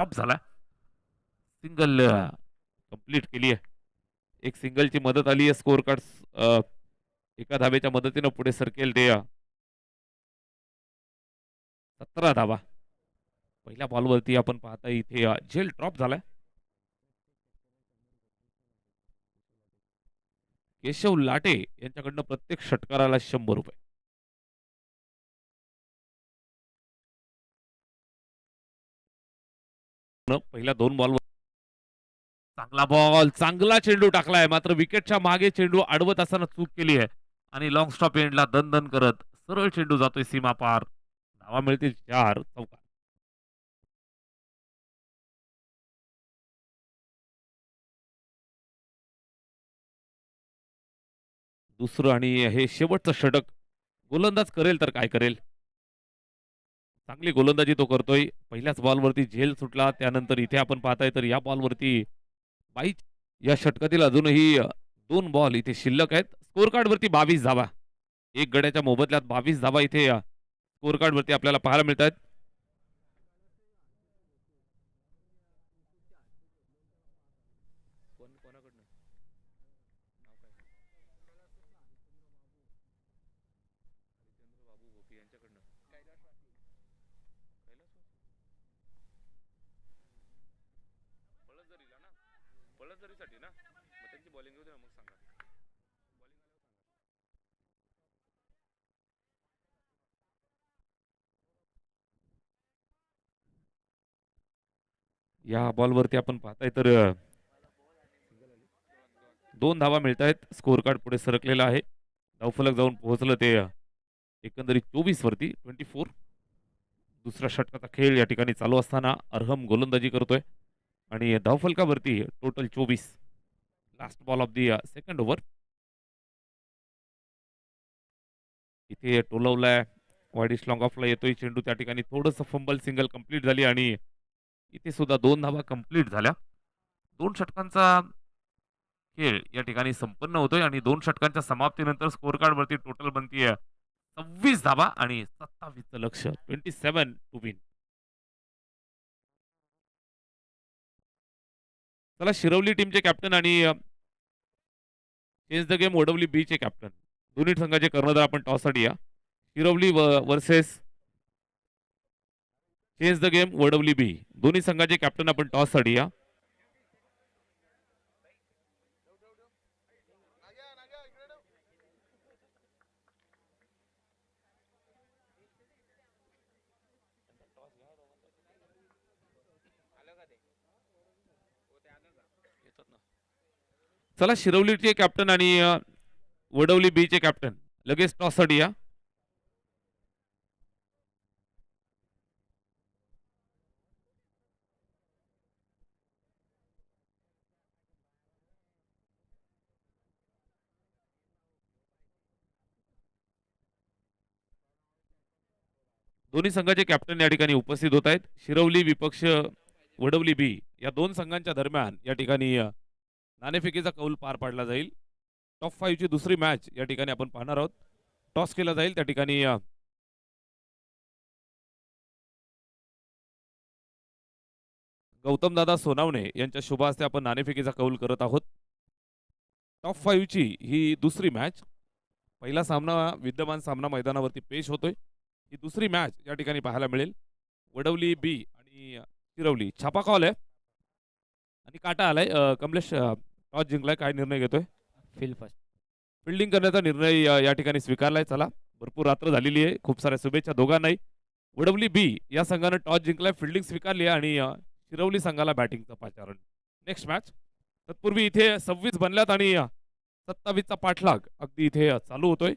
Top झाला. Single complete केली आहे. एक सिंगलची मदत आली आहे. स्कोर कार्ड एका धावेच्या मदतीनं पुढे सरकेल ते 17 धावा. पहिल्या बॉलवरती आपण पाहता इथे झेल ड्रॉप झालाय. केशव लाटे यांच्याकडनं प्रत्येक षटकाराला 100 रुपये. पहिल्या 2 बॉलवर चांगला बॉल, चांगला चेंडू टाकलाय, मात्र विकेटच्या मागे चेंडू अडवत असताना चूक केली आहे आणि लॉंग स्टॉप एंडला दन करत सरळ चेंडू जातोय सीमा पार. धावा मिळतील 4 चौकार. दुसरं आणि हे शेवटचं षटक. गोलंदाज करेल तर काय करेल. चांगली गोलंदाजी तो करतोय. पहिल्याच बॉलवरती झेल सुटला. त्यानंतर इथे आपण पाहताय तर या बॉलवरती बाईच या षटकातील अजूनही 2 बॉल इथे शिल्लक आहेत. स्कोर कार्डवरती 22 धावा. एक गड्याच्या मोबदल्यात 22 धावा इथे स्कोर कार्डवरती आपल्याला पाहायला मिळत आहेत. या बॉलवरती आपण पाहताय तर 2 धावा मिळत आहेत. स्कोर कार्ड पुढे सरकलेला आहे. धावफलक जाऊन पोहोचलं ते एकंदरीत 24 वरती 24. दुसऱ्या षटकाचा खेळ या ठिकाणी चालू असताना अरहम गोलंदाजी करतोय आणि धावफलकावरती total 24. Last ball of the second over. इथे टोलवलाय. वाईडिश लॉंग ऑफला येतोय चेंडू. त्या ठिकाणी थोडंसं फंबल सिंगल कंप्लीट झाली आणि इथे सुद्धा 2 धावा कंप्लीट झाल्या. 2 षटकांचा खेळ या ठिकाणी संपन्न होतोय आणि 2 षटकांच्या समाप्तीनंतर स्कोर कार्ड वरती टोटल बनतीये 26 धावा आणि 27चं लक्ष. 27 टू विन. चला शिरवली टीमचे कॅप्टन आणि change the game O W B चे कॅप्टन दोन्ही संघाचे कर्णधार आपण टॉससाठी या. Shirwali versus change the game O W B दोन्ही संघाचे कॅप्टन आपण टॉससाठी या. चला शिरवलीचे कॅप्टन आणि वडवली बी चे कॅप्टन लगेच टॉससाठी या. दोन्ही संघाचे कॅप्टन या ठिकाणी उपस्थित होत आहेत. शिरवली विपक्ष वडवली बी या 2 संघांच्या दरम्यान या ठिकाणी नाणेफेकीचा कौल पार पाडला जाईल. टॉप 5 ची दुसरी मॅच या ठिकाणी आपण पाहणार आहोत. टॉस केला जाईल त्या ठिकाणी गौतम दादा सोनावणे यांच्या शुभ हस्ते आपण नाणेफेकीचा कौल करत आहोत. टॉप 5 ची ही दुसरी मॅच. पहिला सामना विद्यमान सामना मैदानावरती पेश होतोय. ही दुसरी मॅच या ठिकाणी पाहायला मिळेल. वडवली बी आणि शिरवली. छापा कॉल आहे आणि काटा आलाय. कमलेश टॉस जिंकलाय. काय निर्णय घेतोय. फिल्डिंग करण्याचा निर्णय या ठिकाणी स्वीकारलाय. चला भरपूर रात्र झालेली आहे. खूप साऱ्या शुभेच्छा दोघांनाही. वडवली बी या संघानं टॉस जिंकलाय. फिल्डिंग स्वीकारली आणि शिरवली संघाला बॅटिंगचं पाचारण. Next match. तत्पूर्वी इथे 26 बनल्यात आणि 27चा पाठलाग अगदी इथे चालू होतोय.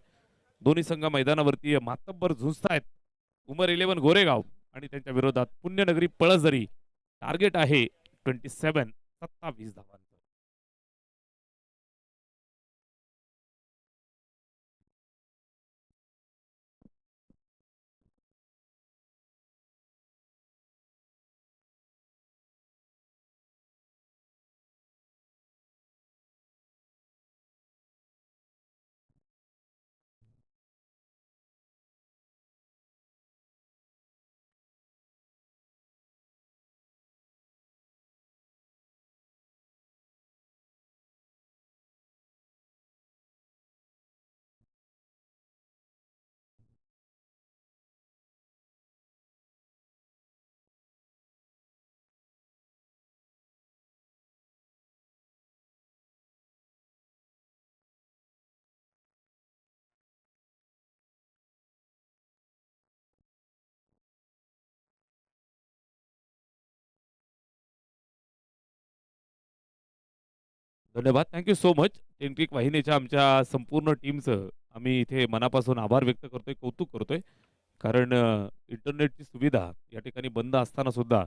दोन्ही संघ मैदानावरती मातब्बर झुंजतायत. उमर 11 गोरेगाव आणि त्यांच्या विरोधात पुण्यनगरी पळसदरी. टार्गेट आहे 27. 27 धावांचं. धन्यवाद. Thank you so much. टेनक्रिक वाहिनीच्या आमच्या संपूर्ण टीमचं आम्ही इथे मनापासून आभार व्यक्त करतोय, कौतुक करतोय. कारण इंटरनेटची सुविधा या ठिकाणी बंद असताना सुद्धा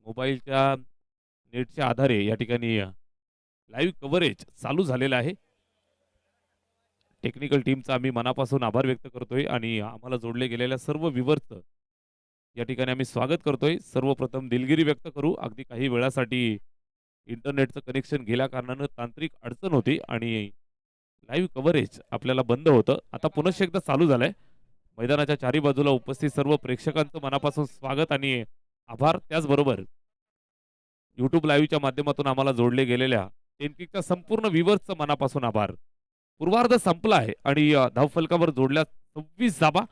मोबाईलच्या नेटच्या आधारे या ठिकाणी लाईव्ह कव्हरेज चालू झालेलं आहे. टेक्निकल टीमचा आम्ही मनापासून आभार व्यक्त करतोय आणि आम्हाला जोडले गेलेल्या सर्व व्ह्यूअर्सचं या ठिकाणी आम्ही स्वागत करतोय. सर्वप्रथम दिलगिरी व्यक्त करू. अगदी काही वेळासाठी इंटरनेटचं कनेक्शन गेल्या कारणानं तांत्रिक अडचण होती आणि लाईव्ह कव्हरेज आपल्याला बंद होतं. आता पुनश्च एकदा चालू झालंय. मैदानाच्या चारी बाजूला उपस्थित सर्व प्रेक्षकांचं मनापासून स्वागत आणि आभार. त्याचबरोबर YouTube लाईव्हच्या माध्यमातून आम्हाला जोडले गेलेल्या टेनकिकच्या संपूर्ण व्ह्यूअर्सचं मनापासून आभार. पूर्वार्ध संपला आहे आणि धावफलकावर जोडल्या 26 धावा.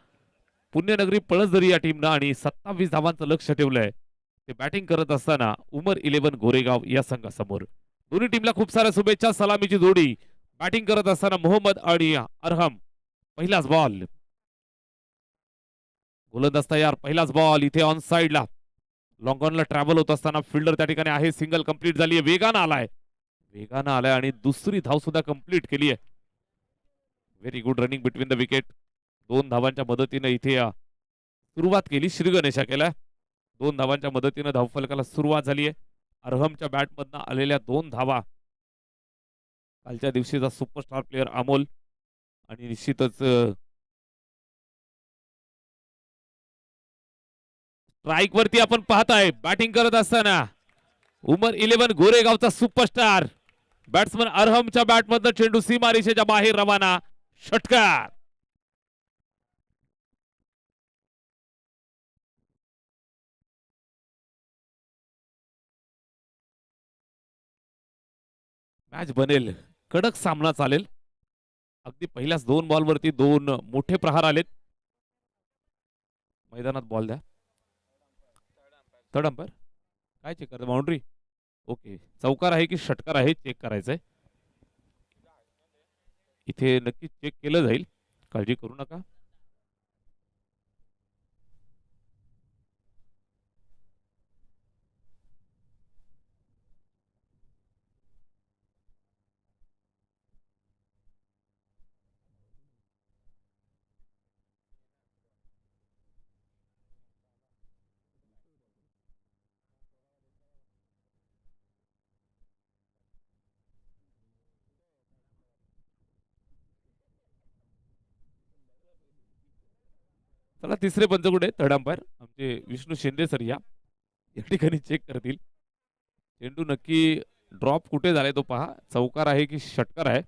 पुण्यनगरी पळसदरी या टीमनं आणि 27 धावांचं लक्ष ठेवलंय. ते बॅटिंग करत असताना उमर 11 गोरेगाव या संघासमोर. दोन्ही टीमला खूप साऱ्या शुभेच्छा. सलामीची जोडी बॅटिंग करत असताना मोहम्मद आणि अरहम. पहिलाच बॉल. गोलंदाज तयार. पहिलाच बॉल इथे ऑन साइडला. लॉंग ऑनला ट्रॅव्हल होत असताना फिल्डर त्या ठिकाणी आहे. सिंगल कंप्लीट झाली आहे. वेगानं आलाय आणि दुसरी धाव सुद्धा कंप्लीट केली आहे. Very good running between the wicket. 2 धावांच्या मदतीने इथे सुरुवात केली. श्री गणेशा केला. 2 धावांच्या मदतीने धावफलकाला सुरुवात झाली आहे. अरहमच्या बॅटमधनं आलेल्या 2 धावा. कालच्या दिवशीचा सुपरस्टार प्लेअर अमोल आणि निश्चितच स्ट्राईक वरती आपण पाहताय बॅटिंग करत असताना उमर 11 गोरेगावचा सुपरस्टार बॅट्समन अरहमच्या बॅटमधनं चेंडू सीमारेषेच्या बाहेर रवाना. षटकार. मॅच बनेल. कडक सामना चालेल. अगदी पहिल्याच 2 बॉलवरती 2 मोठे प्रहार आलेत. मैदानात बॉल द्या. थर्ड अंपायर काय चेक करतो? बाउंड्री. ओके. चौकार आहे की षटकार आहे चेक करायचंय. इथे नक्की चेक केलं जाईल. काळजी करू नका. चला तिसरे पंच कुठे? थर्ड अंपायर आमचे विष्णू शिंदे सर या ठिकाणी चेक करतील. चेंडू नक्की ड्रॉप कुठे झालाय तो पहा. चौकार आहे की षटकार आहे?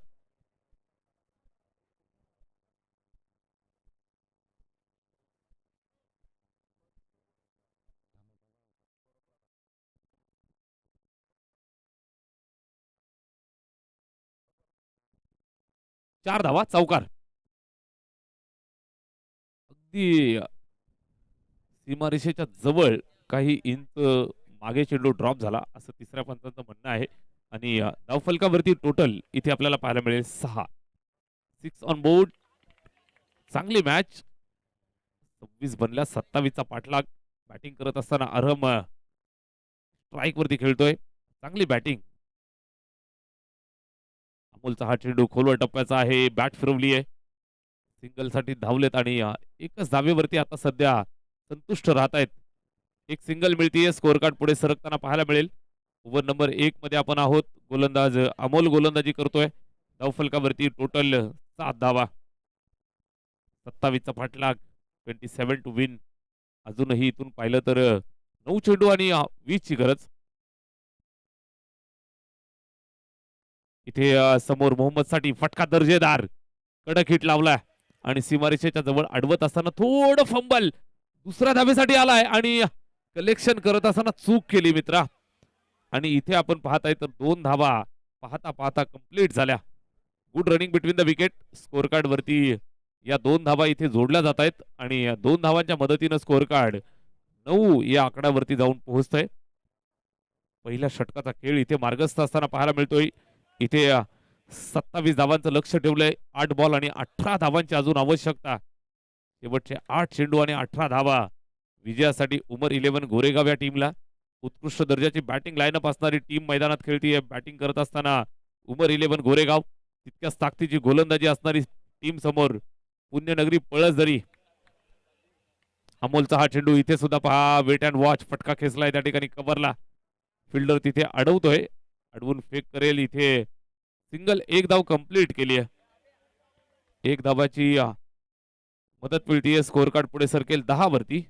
चार धावा. चौकार. अगदी सीमारेषेच्या जवळ काही इंच मागे चेंडू ड्रॉप झाला असं तिसऱ्या पंचांचं म्हणणं आहे. आणि धावफलकावरती टोटल इथे आपल्याला पाहायला मिळेल 6. 6 ऑन बोर्ड. चांगली मॅच. 26 बनल्या. 27 चा पाठलाग. बॅटिंग करत असताना अरहम स्ट्राईक वरती खेळतोय. चांगली बॅटिंग. अमोलचा हा चेंडू खोलवर टप्प्याचा आहे. बॅट फिरवली आहे. सिंगल साठी धावलेत आणि एकच धावेवरती आता सध्या संतुष्ट राहत आहेत. एक सिंगल मिळतीये. स्कोअर कार्ड पुढे सरकताना पाहायला मिळेल. ओव्हर नंबर 1 मध्ये आपण आहोत. गोलंदाज अमोल गोलंदाजी करतोय. धावफलकावरती टोटल 7 धावा. 27 चा पाठलाग. 27 टू विन. अजूनही इथून पाहिलं तर 9 चेंडू आणि 20 ची गरज. इथे समोर मोहम्मद साठी फटका दर्जेदार कडक हिट लावलाय आणि सीमारेषेच्या जवळ अडवत असताना थोडं फंबल. दुसऱ्या धावेसाठी आलाय आणि कलेक्शन करत असताना चूक केली मित्रा. आणि इथे आपण पाहताय तर 2 धावा पाहता पाहता कंप्लीट झाल्या. Good running between the wicket. Score card वरती या 2 धावा इथे जोडल्या जात आहेत आणि 2 धावांच्या मदतीनं स्कोअर कार्ड 9 या आकड्यावरती जाऊन पोहोचतंय. पहिल्या षटकाचा खेळ इथे मार्गस्थ असताना पाहायला मिळतोय. इथे 27 धावांचं लक्ष ठेवलंय. 8 बॉल आणि 18 धावांची अजून आवश्यकता. शेवटचे 8 चेंडू आणि 18 धावा विजयासाठी उमर 11 गोरेगाव या टीमला. उत्कृष्ट दर्जाची बॅटिंग लाईनअप असणारी टीम मैदानात खेळतीये. बॅटिंग करत असताना उमर 11 गोरेगाव. तितक्याच ताकदीची गोलंदाजी असणारी टीम समोर पुण्यनगरी पळसदरी. अमोलचा हा चेंडू इथे सुद्धा पहा वेट अँड वॉच फटका खेचलाय त्या ठिकाणी कव्हरला. फिल्डर तिथे अडवतोय, अडवून फेक करेल. इथे सिंगल, एक धाव कंप्लीट केली आहे. एक धावाची मदत मिळतीये. स्कोर कार्ड पुढे सरकेल 10 वरती.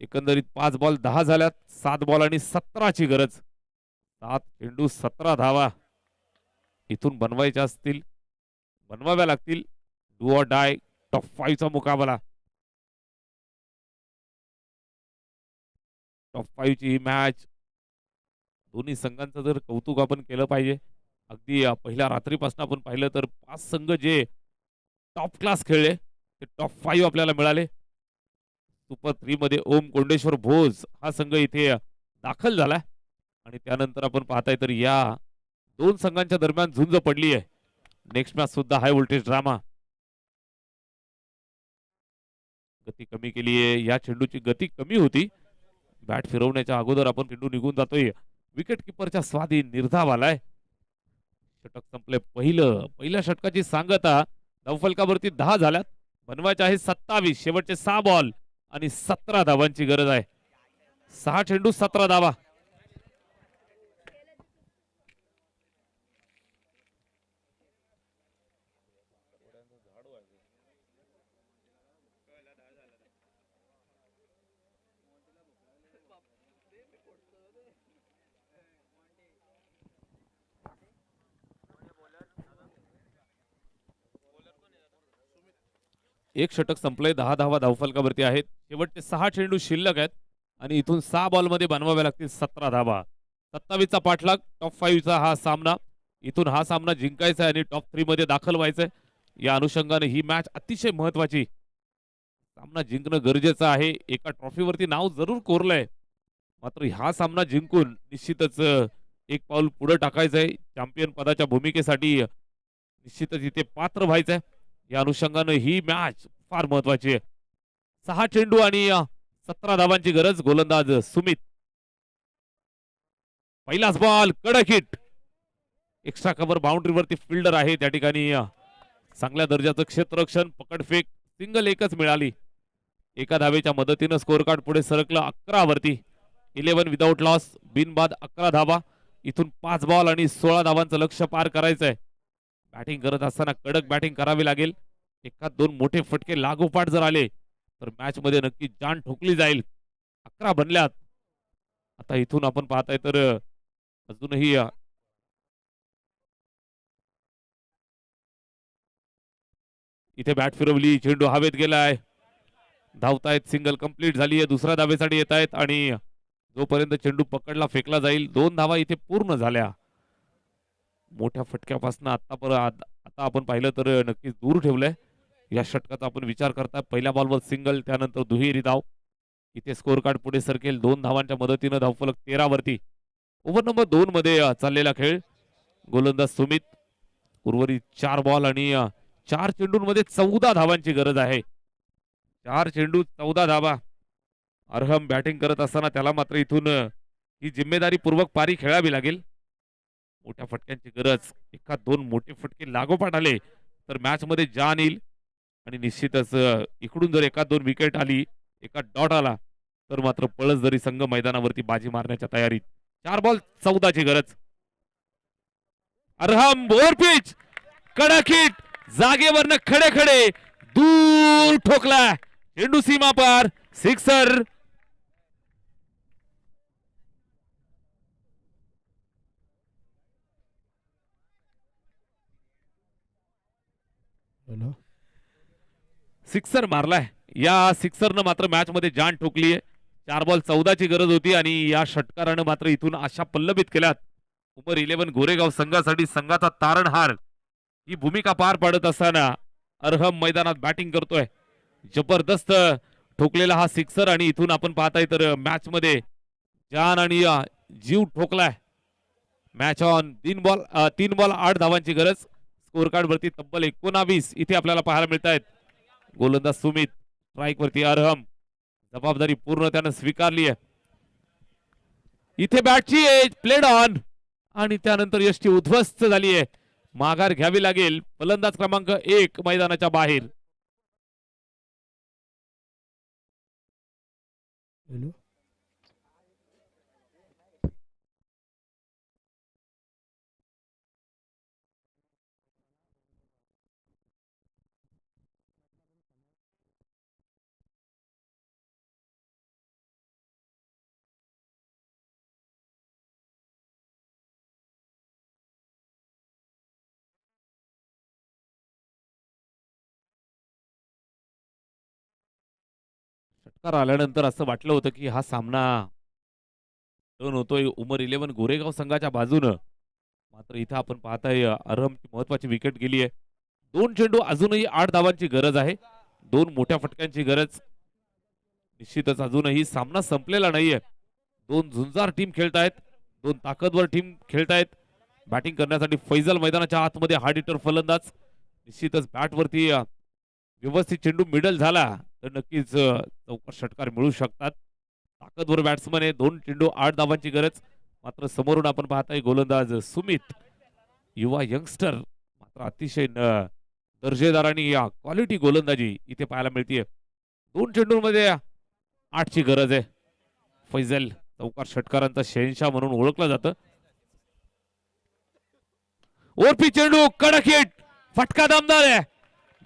एकंदरीत 5 बॉल 10 झाल्यात. 7 बॉल आणि 17ची गरज. 7 चेंडू 17 धावा इथून बनवायच्या असतील, बनवाव्या लागतील. डू ऑर डाय टॉप 5 चा मुकाबला. टॉप 5 ची ही मॅच. दोन्ही संघांचं जर कौतुक आपण केलं पाहिजे. अगदी पहिल्या रात्रीपासून आपण पाहिलं तर 5 संघ जे टॉप क्लास खेळले ते टॉप 5 आपल्याला मिळाले. सुपर 3 मध्ये ओम कोंडेश्वर भोज हा संघ इथे दाखल झाला आणि त्यानंतर आपण पाहताय तर या दोन संघांच्या दरम्यान झुंज पडली आहे. नेक्स्ट मॅच सुद्धा हाय व्होल्टेज ड्रामा. गती कमी केली आहे. या चेंडूची गती कमी होती. बॅट फिरवण्याच्या अगोदर आपण चेंडू निघून जातोय. विकेट किपरच्या स्वाधीन निर्धाव आलाय. षटक संपले. पहिल्या षटकाची सांगता. धावफलकावरती 10 झाल्यात. बनवायचे आहे 27. शेवटचे 6 बॉल आणि 17 धावांची गरज आहे. 6 चेंडू 17 धावा. एक षटक संपलंय. 10 धावा धावफलकावरती आहेत. शेवटचे 6 चेंडू शिल्लक आहेत आणि इथून 6 बॉल मध्ये बनवाव्या लागतील 17 धावा. 27 चा पाठलाग. टॉप 5 चा हा सामना. इथून हा सामना जिंकायचा आहे आणि टॉप 3 मध्ये दाखल व्हायचंय. या अनुषंगाने ही मॅच अतिशय महत्वाची. सामना जिंकणं गरजेचं आहे. एका ट्रॉफीवरती नाव जरूर कोरलंय, मात्र हा सामना जिंकून निश्चितच एक पाऊल पुढे टाकायचंय. चॅम्पियन पदाच्या भूमिकेसाठी निश्चितच इथे पात्र व्हायचंय. या अनुषंगाने ही मॅच फार महत्वाची आहे. 6 चेंडू आणि 17 धावांची गरज. गोलंदाज सुमित. पहिलाच बॉल कडक हिट. एक्स्ट्रा कव्हर बाउंड्रीवरती फिल्डर आहे त्या ठिकाणी. चांगल्या दर्जाचं क्षेत्ररक्षण. पकडफेक. सिंगल एकच मिळाली. एका धावेच्या मदतीनं स्कोर कार्ड पुढे सरकलं 11 वरती. 11 विदाउट लॉस. बिनबाद 11 धावा. इथून 5 बॉल आणि 16 धावांचं लक्ष्य पार करायचंय. बॅटिंग करत असताना कडक बॅटिंग करावी लागेल. एखाद 2 मोठे फटके लागोपाठ जर आले तर मॅच मध्ये नक्की जान ठोकली जाईल. 11 बनल्यात. आता इथून आपण पाहताय तर अजूनही इथे बॅट फिरवली. चेंडू हवेत गेलाय. धावतायत. सिंगल कंप्लीट झाली आहे. दुसऱ्या धावेसाठी येत आहेत आणि जोपर्यंत चेंडू पकडला फेकला जाईल 2 धावा इथे पूर्ण झाल्या. मोठ्या फटक्यापासून आता आपण पाहिलं तर नक्कीच दूर ठेवलंय. या षटकाचा आपण विचार करता. पहिल्या बॉलवर सिंगल, त्यानंतर दुहेरी धाव. इथे स्कोर कार्ड पुढे सरकेल 2 धावांच्या मदतीनं. धावफलक 13 वरती. ओव्हर नंबर 2 मध्ये चाललेला खेळ. गोलंदाज सुमित. उर्वरित 4 बॉल आणि 4 चेंडूंमध्ये 14 धावांची गरज आहे. 4 चेंडू 14 धावा. अरहम बॅटिंग करत असताना त्याला मात्र इथून ही जिम्मेदारी पूर्वक पारी खेळावी लागेल. मोठ्या फटक्यांची गरज. एखाद 2 मोठे फटके लागोपाठ आले तर मॅच मध्ये जान येईल आणि निश्चितच इकडून जर एखाद 2 विकेट आली, एका डॉट आला तर मात्र पळसदरी संघ मैदानावरती बाजी मारण्याच्या तयारीत. 4 बॉल 14 ची गरज. Arham over pitch. कडक हिट. जागेवरनं खडे खडे दूर ठोकला. चेंडू सीमा पार. सिक्सर. सिक्सर मारलाय. या सिक्सरनं मात्र मॅच मध्ये जान ठोकली आहे. 4 बॉल 14 ची गरज होती आणि या षटकारानं मात्र इथून आशा पल्लवित केल्यात. उमर 11 गोरेगाव संघासाठी संघाचा तारणहार ही भूमिका पार पाडत असताना अरहम मैदानात बॅटिंग करतोय. जबरदस्त ठोकलेला हा सिक्सर आणि इथून आपण पाहताय तर मॅच मध्ये जान आणि जीव ठोकलाय. Match on. 3 बॉल 8 धावांची गरज. स्कोर कार्ड वरती तब्बल 19 इथे आपल्याला पाहायला मिळत आहेत. गोलंदाज सुमित. स्ट्राईक वरती अरहम. जबाबदारी पूर्ण त्यानं स्वीकारली आहे. इथे बॅटची एज प्लेड ऑन आणि त्यानंतर यष्टी उद्ध्वस्त झाली आहे. माघार घ्यावी लागेल. फलंदाज क्रमांक 1 मैदानाच्या बाहेर. षटकार आल्यानंतर असं वाटलं होतं की हा सामना टर्न होतोय उमर 11 गोरेगाव संघाच्या बाजूनं. मात्र इथं आपण पाहताय अरहमची महत्वाची विकेट गेली आहे. 2 चेंडू अजूनही 8 धावांची गरज आहे. 2 मोठ्या फटक्यांची गरज. निश्चितच अजूनही सामना संपलेला नाहीये. 2 झुंजार टीम खेळतायत. 2 ताकदवर टीम खेळतायत. बॅटिंग करण्यासाठी फैजल मैदानाच्या आतमध्ये हार्ड हिटर फलंदाज. निश्चितच बॅटवरती व्यवस्थित चेंडू मिडल झाला तर नक्कीच चौकार षटकार मिळू शकतात. ताकदवर बॅट्समन आहे. 2 चेंडू 8 धावांची गरज. मात्र समोरून आपण पाहताय गोलंदाज सुमित, युवा यंगस्टर, मात्र अतिशय दर्जेदार आणि क्वालिटी गोलंदाजी इथे पाहायला मिळते. 2 चेंडूंमध्ये 8 ची गरज आहे. फैजल चौकार षटकारांचा शहनशाह म्हणून ओळखला जातं. ओरपी चेंडू कडक हिट, फटका दमदार आहे.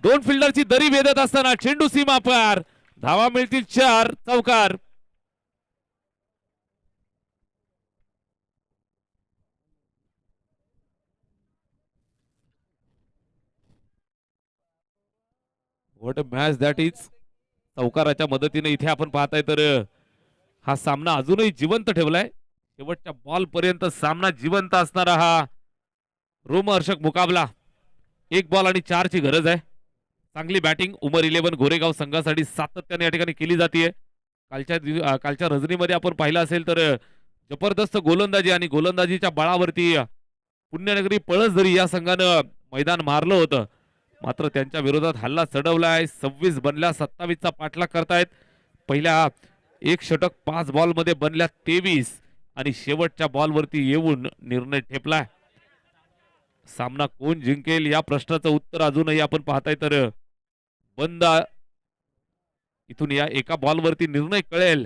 2 फिल्डरची दरी भेदत असताना चेंडू सीमा पार. धावा मिळतील 4. चौकार. What a match that is. चौकाराच्या मदतीने इथे आपण पाहताय तर हा सामना अजूनही जिवंत ठेवलाय. शेवटच्या बॉल पर्यंत सामना जिवंत असणारा हा रोमहर्षक मुकाबला. 1 बॉल आणि 4 ची गरज आहे. चांगली बॅटिंग उमर 11 गोरेगाव संघासाठी सातत्याने या ठिकाणी केली जाते. कालच्या रजनीमध्ये आपण पाहिलं असेल तर जबरदस्त गोलंदाजी आणि गोलंदाजीच्या बळावरती पुण्यनगरी पळसदरी या संघानं मैदान मारलं होतं. मात्र त्यांच्या विरोधात हल्ला चढवलाय. 26 बनल्या 27 चा पाठलाग करतायत. पहिल्या 1 षटक 5 बॉल मध्ये बनल्या 23 आणि शेवटच्या बॉलवरती येऊन निर्णय ठेपलाय. सामना कोण जिंकेल या प्रश्नाचं उत्तर अजूनही आपण पाहताय तर बंद. इथून या एका बॉलवरती निर्णय कळेल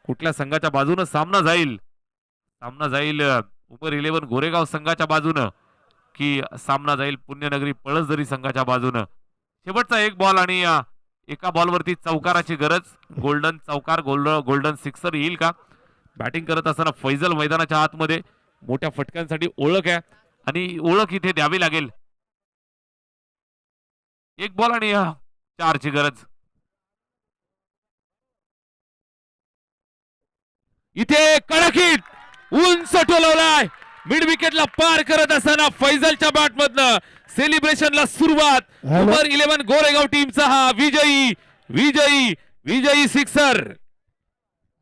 कुठल्या संघाच्या बाजूने सामना जाईल. सामना जाईल उमर 11 गोरेगाव संघाच्या बाजूने की सामना जाईल पुण्यनगरी पळसदरी संघाच्या बाजूने. शेवटचा 1 बॉल आणि एका बॉलवरती चौकाराची गरज. गोल्डन चौकार, गोल्डन सिक्सर येईल का. बॅटिंग करत असताना फैजल मैदानाच्या आतमध्ये. मोठ्या फटक्यांसाठी ओळख आहे आणि ओळख इथे द्यावी लागेल. 1 बॉल आणि 4 ची गरज. इथे कडक हिट, उंच टोलवलाय. मिड विकेटला पार करत असताना फैजलच्या बॅटमधनं सेलिब्रेशनला सुरुवात. उमर 11 गोरेगाव टीमचा हा विजयी sixer.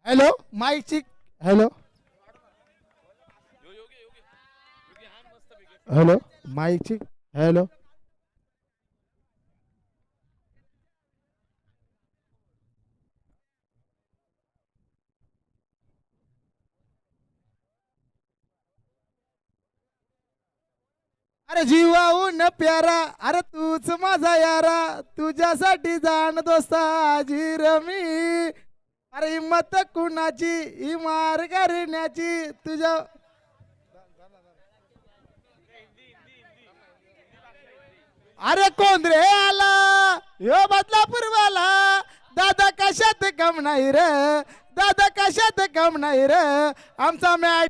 Hello mike. Hello hello mike. Hello अरे जीवाहून प्यारा, अरे तूच माझा यारा, तुझ्यासाठी जाण दोस्ता हाजीर मी. अरे हिम्मत कुणाची ही मार करण्याची तुझ्या. अरे कोण रे आला यो बदलापूरवाला, दादा कशात कम नाही रे, दादा कशात कम नाही रे, आमचा मॅच